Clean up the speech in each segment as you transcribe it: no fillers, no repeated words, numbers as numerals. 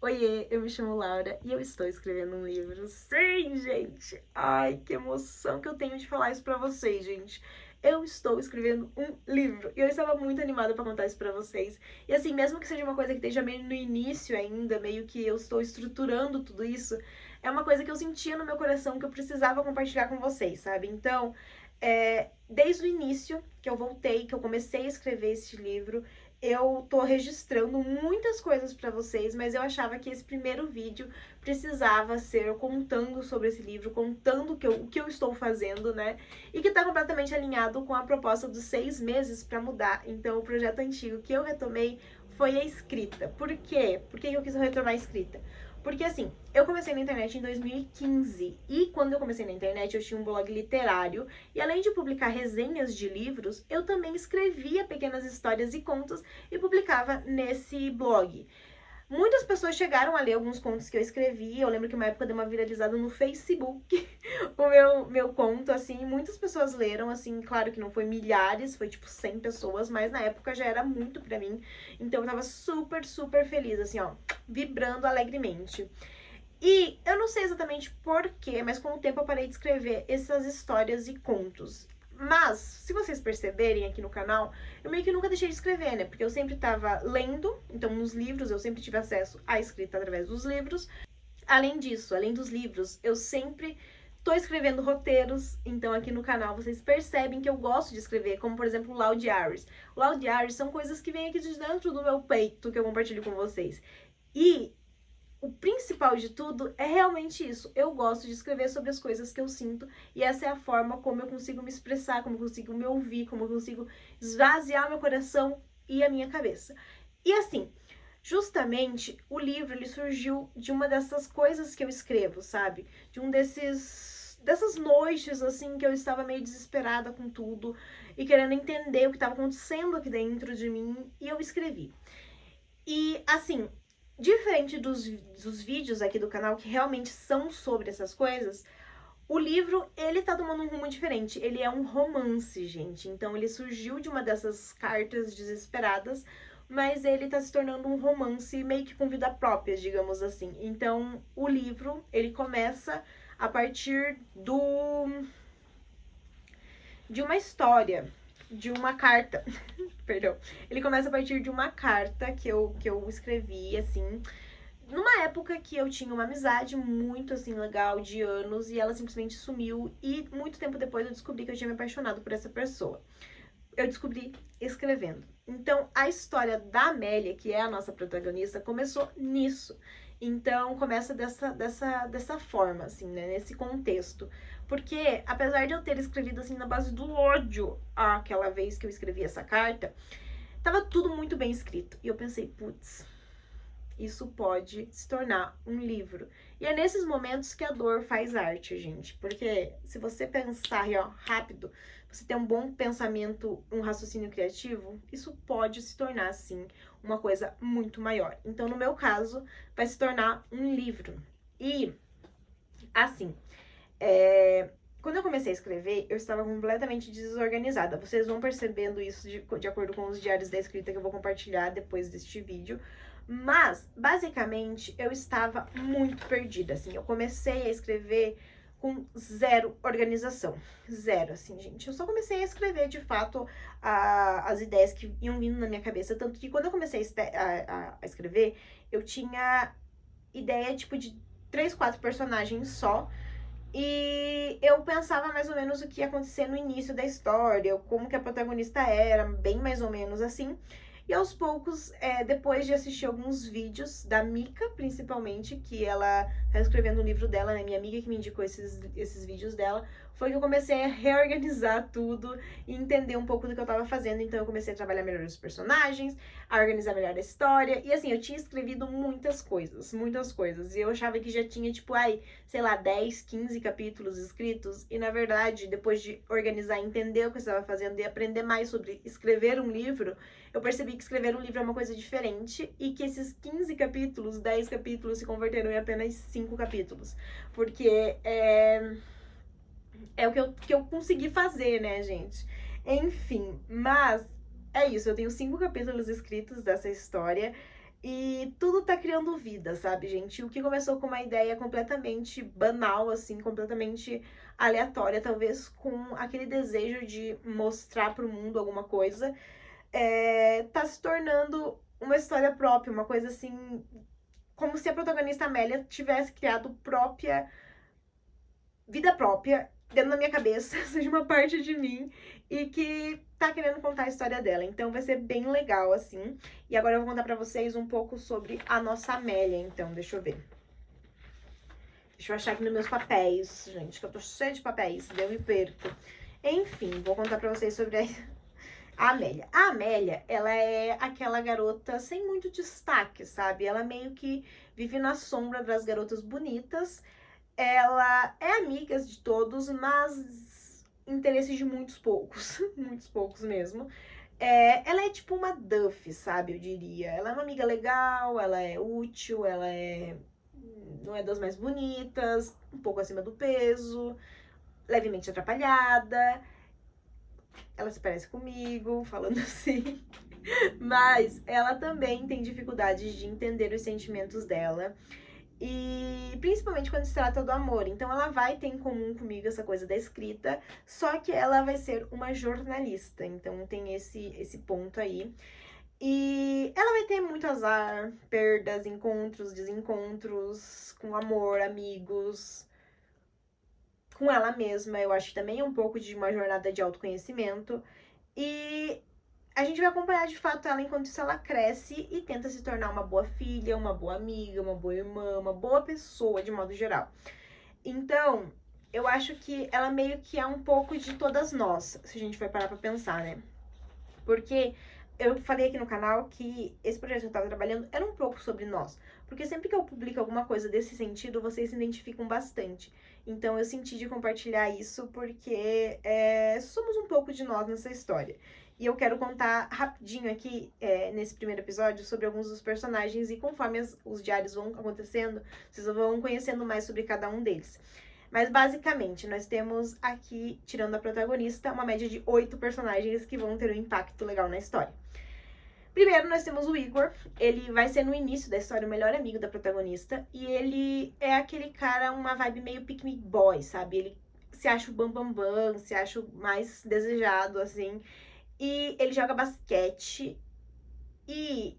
Oiê, eu me chamo Laura e eu estou escrevendo um livro. Sim, gente! Ai, que emoção que eu tenho de falar isso pra vocês, gente. Eu estou escrevendo um livro e eu estava muito animada pra contar isso pra vocês. E assim, mesmo que seja uma coisa que esteja meio no início ainda, meio que eu estou estruturando tudo isso, é uma coisa que eu sentia no meu coração que eu precisava compartilhar com vocês, sabe? Então, desde o início que eu voltei, que eu comecei a escrever esse livro, eu tô registrando muitas coisas pra vocês, mas eu achava que esse primeiro vídeo precisava ser eu contando sobre esse livro, contando o que eu estou fazendo, né? E que tá completamente alinhado com a proposta dos 6 meses pra mudar. Então, o projeto antigo que eu retomei foi a escrita. Por quê? Por que eu quis retomar a escrita? Porque assim, eu comecei na internet em 2015 e quando eu comecei na internet eu tinha um blog literário e além de publicar resenhas de livros, eu também escrevia pequenas histórias e contos e publicava nesse blog. Muitas pessoas chegaram a ler alguns contos que eu escrevi. Eu lembro que uma época deu uma viralizada no Facebook o meu conto, assim. Muitas pessoas leram, assim. Claro que não foi milhares, foi tipo 100 pessoas, mas na época já era muito pra mim. Então eu tava super, super feliz, assim, ó, vibrando alegremente. E eu não sei exatamente porquê, mas com o tempo eu parei de escrever essas histórias e contos. Mas, se vocês perceberem aqui no canal, eu meio que nunca deixei de escrever, né? Porque eu sempre tava lendo, então nos livros eu sempre tive acesso à escrita através dos livros. Além disso, além dos livros, eu sempre tô escrevendo roteiros, então aqui no canal vocês percebem que eu gosto de escrever, como por exemplo o Loud Diaries. O Loud Diaries são coisas que vêm aqui de dentro do meu peito que eu compartilho com vocês. E o principal de tudo é realmente isso. Eu gosto de escrever sobre as coisas que eu sinto e essa é a forma como eu consigo me expressar, como eu consigo me ouvir, como eu consigo esvaziar meu coração e a minha cabeça. E assim, justamente o livro ele surgiu de uma dessas coisas que eu escrevo, sabe? De um dessas noites assim que eu estava meio desesperada com tudo e querendo entender o que estava acontecendo aqui dentro de mim e eu escrevi. E assim, diferente dos vídeos aqui do canal que realmente são sobre essas coisas, o livro, ele tá tomando um rumo diferente. Ele é um romance, gente. Então ele surgiu de uma dessas cartas desesperadas, mas ele tá se tornando um romance meio que com vida própria, digamos assim. Então, o livro, ele começa a partir de uma história, de uma carta. Perdão. Ele começa a partir de uma carta que eu escrevi, assim, numa época que eu tinha uma amizade muito, assim, legal, de anos, e ela simplesmente sumiu, e muito tempo depois eu descobri que eu tinha me apaixonado por essa pessoa. Eu descobri escrevendo. Então, a história da Amélia, que é a nossa protagonista, começou nisso. Então, começa dessa forma, assim, né? Nesse contexto. Porque, apesar de eu ter escrevido, assim, na base do ódio aquela vez que eu escrevi essa carta, tava tudo muito bem escrito. E eu pensei, putz, isso pode se tornar um livro. E é nesses momentos que a dor faz arte, gente. Porque se você pensar ó, rápido, você tem um bom pensamento, um raciocínio criativo, isso pode se tornar, sim, uma coisa muito maior. Então, no meu caso, vai se tornar um livro. E, assim, quando eu comecei a escrever, eu estava completamente desorganizada. Vocês vão percebendo isso de acordo com os diários da escrita que eu vou compartilhar depois deste vídeo. Mas, basicamente, eu estava muito perdida, assim. Eu comecei a escrever com zero organização. Zero, assim, gente. Eu só comecei a escrever, de fato, as ideias que iam vindo na minha cabeça. Tanto que quando eu comecei a escrever, eu tinha ideia, tipo, de 3, 4 personagens só. E eu pensava mais ou menos o que ia acontecer no início da história, como que a protagonista era, bem mais ou menos assim. E aos poucos, depois de assistir alguns vídeos da Mika, principalmente, que ela tá escrevendo o livro dela, né? Minha amiga que me indicou esses vídeos dela, foi que eu comecei a reorganizar tudo e entender um pouco do que eu tava fazendo. Então eu comecei a trabalhar melhor os personagens, a organizar melhor a história. E assim, eu tinha escrevido muitas coisas, muitas coisas. E eu achava que já tinha, tipo, sei lá, 10, 15 capítulos escritos. E na verdade, depois de organizar, entender o que eu estava fazendo e aprender mais sobre escrever um livro, eu percebi que escrever um livro é uma coisa diferente e que esses 15 capítulos, 10 capítulos se converteram em apenas 5 capítulos. Porque é o que eu consegui fazer, né, gente? Enfim, mas é isso. Eu tenho 5 capítulos escritos dessa história. E tudo tá criando vida, sabe, gente? O que começou com uma ideia completamente banal, assim, completamente aleatória, talvez com aquele desejo de mostrar pro mundo alguma coisa, tá se tornando uma história própria, uma coisa assim, como se a protagonista Amélia tivesse criado vida própria, dentro da minha cabeça, seja uma parte de mim, e que tá querendo contar a história dela. Então vai ser bem legal, assim. E agora eu vou contar pra vocês um pouco sobre a nossa Amélia, então, deixa eu ver. Deixa eu achar aqui nos meus papéis, gente, que eu tô cheia de papéis, daí eu me perco. Enfim, vou contar pra vocês sobre a Amélia. A Amélia, ela é aquela garota sem muito destaque, sabe? Ela meio que vive na sombra das garotas bonitas. Ela é amiga de todos, mas interesse de muitos poucos. Muitos poucos mesmo. Ela é tipo uma Duff, sabe? Eu diria. Ela é uma amiga legal, ela é útil, não é das mais bonitas, um pouco acima do peso, levemente atrapalhada. Ela se parece comigo, falando assim. Mas ela também tem dificuldades de entender os sentimentos dela. E principalmente quando se trata do amor. Então ela vai ter em comum comigo essa coisa da escrita, só que ela vai ser uma jornalista. Então tem esse ponto aí. E ela vai ter muito azar, perdas, encontros, desencontros, com amor, amigos, com ela mesma. Eu acho que também é um pouco de uma jornada de autoconhecimento. E a gente vai acompanhar de fato ela enquanto isso ela cresce e tenta se tornar uma boa filha, uma boa amiga, uma boa irmã, uma boa pessoa de modo geral. Então, eu acho que ela meio que é um pouco de todas nós, se a gente for parar pra pensar, né? Porque eu falei aqui no canal que esse projeto que eu tava trabalhando era um pouco sobre nós. Porque sempre que eu publico alguma coisa desse sentido, vocês se identificam bastante. Então eu senti de compartilhar isso porque somos um pouco de nós nessa história. E eu quero contar rapidinho aqui, nesse primeiro episódio, sobre alguns dos personagens. E conforme os diários vão acontecendo, vocês vão conhecendo mais sobre cada um deles. Mas basicamente, nós temos aqui, tirando a protagonista, uma média de 8 personagens que vão ter um impacto legal na história. Primeiro, nós temos o Igor. Ele vai ser, no início da história, o melhor amigo da protagonista. E ele é aquele cara, uma vibe meio pick-me boy, sabe? Ele se acha o bambambam, se acha o mais desejado, assim. E ele joga basquete. E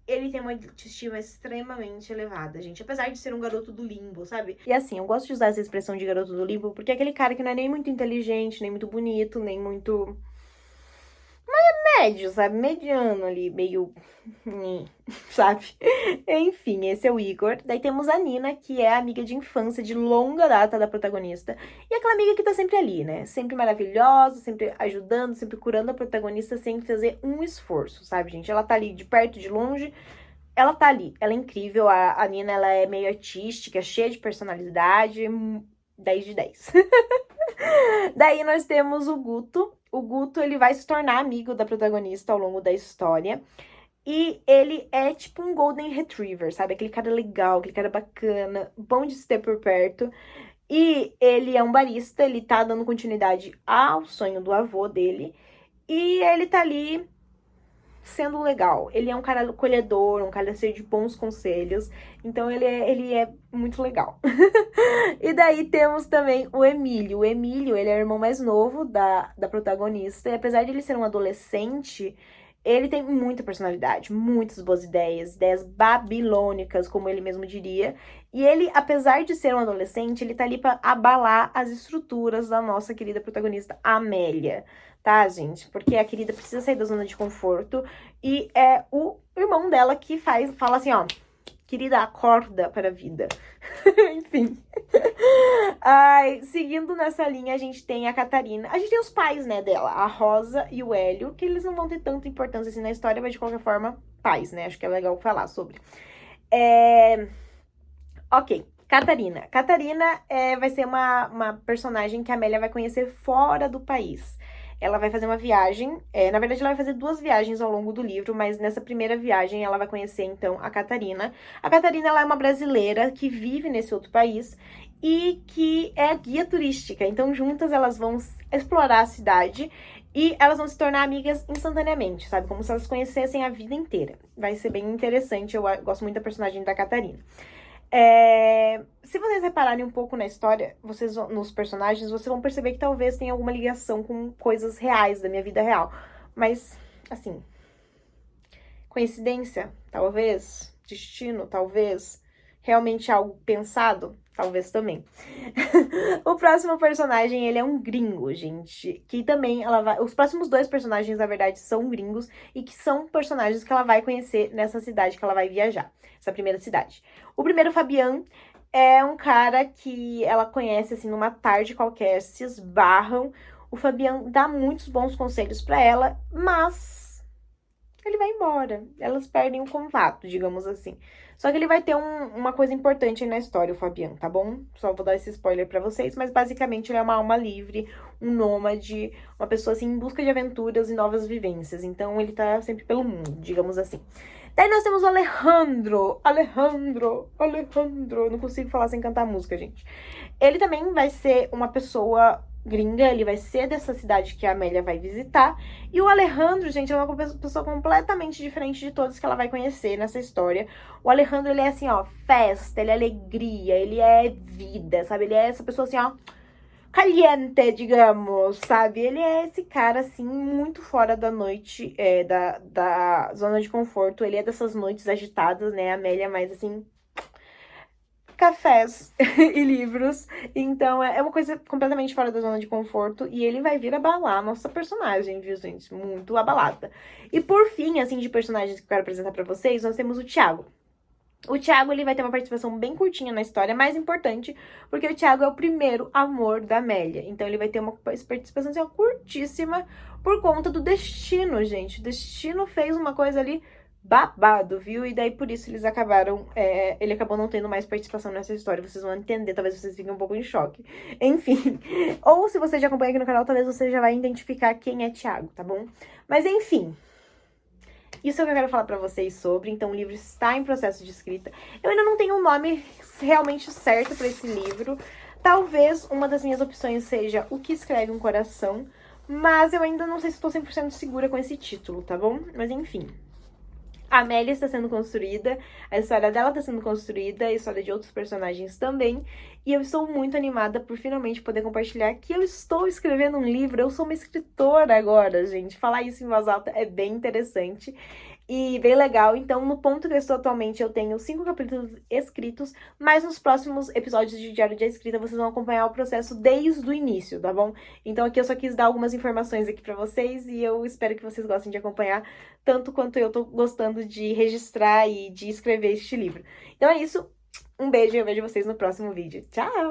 ele tem uma autoestima extremamente elevada, gente. Apesar de ser um garoto do limbo, sabe? E assim, eu gosto de usar essa expressão de garoto do limbo porque é aquele cara que não é nem muito inteligente, nem muito bonito, nem muito médio, sabe? Mediano ali, meio... sabe? Enfim, esse é o Igor. Daí temos a Nina, que é a amiga de infância de longa data da protagonista. E aquela amiga que tá sempre ali, né? Sempre maravilhosa, sempre ajudando, sempre curando a protagonista sem fazer um esforço, sabe, gente? Ela tá ali de perto, de longe. Ela tá ali. Ela é incrível. A Nina, ela é meio artística, cheia de personalidade. 10 de 10. Daí nós temos o Guto. O Guto, ele vai se tornar amigo da protagonista ao longo da história. E ele é tipo um Golden Retriever, sabe? Aquele cara legal, aquele cara bacana, bom de se ter por perto. E ele é um barista, ele tá dando continuidade ao sonho do avô dele. E ele tá ali sendo legal. Ele é um cara acolhedor, um cara cheio de bons conselhos. Então ele é muito legal. E daí temos também o Emílio. O Emílio, ele é o irmão mais novo da protagonista. E apesar de ele ser um adolescente, ele tem muita personalidade, muitas boas ideias, ideias babilônicas, como ele mesmo diria. E ele, apesar de ser um adolescente, ele tá ali pra abalar as estruturas da nossa querida protagonista, Amélia. Tá, gente? Porque a querida precisa sair da zona de conforto. E é o irmão dela que fala assim, ó... Querida, acorda para a vida. Enfim. Ai, seguindo nessa linha, a gente tem a Catarina. A gente tem os pais, né, dela. A Rosa e o Hélio. Que eles não vão ter tanta importância assim na história. Mas, de qualquer forma, pais, né? Acho que é legal falar sobre. Ok. Catarina. Catarina vai ser uma personagem que a Amélia vai conhecer fora do país. Ela vai fazer uma viagem, na verdade ela vai fazer 2 viagens ao longo do livro, mas nessa primeira viagem ela vai conhecer, então, a Catarina. A Catarina, ela é uma brasileira que vive nesse outro país e que é guia turística, então juntas elas vão explorar a cidade E elas vão se tornar amigas instantaneamente, sabe? Como se elas conhecessem a vida inteira. Vai ser bem interessante, eu gosto muito da personagem da Catarina. Se vocês repararem um pouco na história, nos personagens, vocês vão perceber que talvez tenha alguma ligação com coisas reais da minha vida real. Mas, assim, coincidência? Talvez. Destino? Talvez. Realmente algo pensado? Talvez também. O próximo personagem, ele é um gringo, gente. Que também ela vai... Os próximos 2 personagens, na verdade, são gringos. E que são personagens que ela vai conhecer nessa cidade que ela vai viajar. Essa primeira cidade. O primeiro, Fabian, é um cara que ela conhece, assim, numa tarde qualquer. Se esbarram. O Fabian dá muitos bons conselhos pra ela, mas ele vai embora. Elas perdem o contato, digamos assim. Só que ele vai ter uma coisa importante aí na história, o Fabian, tá bom? Só vou dar esse spoiler pra vocês, mas basicamente ele é uma alma livre, um nômade, uma pessoa assim em busca de aventuras e novas vivências. Então ele tá sempre pelo mundo, digamos assim. Daí nós temos o Alejandro. Não consigo falar sem cantar música, gente. Ele também vai ser uma pessoa gringa, ele vai ser dessa cidade que a Amélia vai visitar. E o Alejandro, gente, é uma pessoa completamente diferente de todos que ela vai conhecer nessa história. O Alejandro, ele é assim, ó, festa, ele é alegria, ele é vida, sabe? Ele é essa pessoa assim, ó, caliente, digamos, sabe? Ele é esse cara, assim, muito fora da noite, da zona de conforto. Ele é dessas noites agitadas, né? A Amélia é mais, assim, cafés e livros. Então, é uma coisa completamente fora da zona de conforto. E ele vai vir abalar a nossa personagem, viu, gente? Muito abalada. E por fim, assim, de personagens que eu quero apresentar pra vocês, nós temos o Thiago. O Thiago, ele vai ter uma participação bem curtinha na história, mais importante, porque o Thiago é o primeiro amor da Amélia. Então, ele vai ter uma participação assim, curtíssima por conta do destino, gente. O destino fez uma coisa ali babado, viu? E daí, por isso, eles acabaram... ele acabou não tendo mais participação nessa história. Vocês vão entender, talvez vocês fiquem um pouco em choque. Enfim. Ou, se você já acompanha aqui no canal, talvez você já vai identificar quem é Thiago, tá bom? Mas, enfim... Isso é o que eu quero falar pra vocês sobre. Então, o livro está em processo de escrita. Eu ainda não tenho um nome realmente certo pra esse livro. Talvez uma das minhas opções seja O que Escreve um Coração. Mas eu ainda não sei se estou 100% segura com esse título, tá bom? Mas enfim. A Amélia está sendo construída, a história dela está sendo construída, a história de outros personagens também. E eu estou muito animada por finalmente poder compartilhar que eu estou escrevendo um livro. Eu sou uma escritora agora, gente. Falar isso em voz alta é bem interessante e bem legal. Então, no ponto que eu estou atualmente, eu tenho 5 capítulos escritos, mas nos próximos episódios de Diário de Escrita, vocês vão acompanhar o processo desde o início, tá bom? Então, aqui eu só quis dar algumas informações aqui pra vocês e eu espero que vocês gostem de acompanhar tanto quanto eu tô gostando de registrar e de escrever este livro. Então é isso, um beijo e eu vejo vocês no próximo vídeo. Tchau!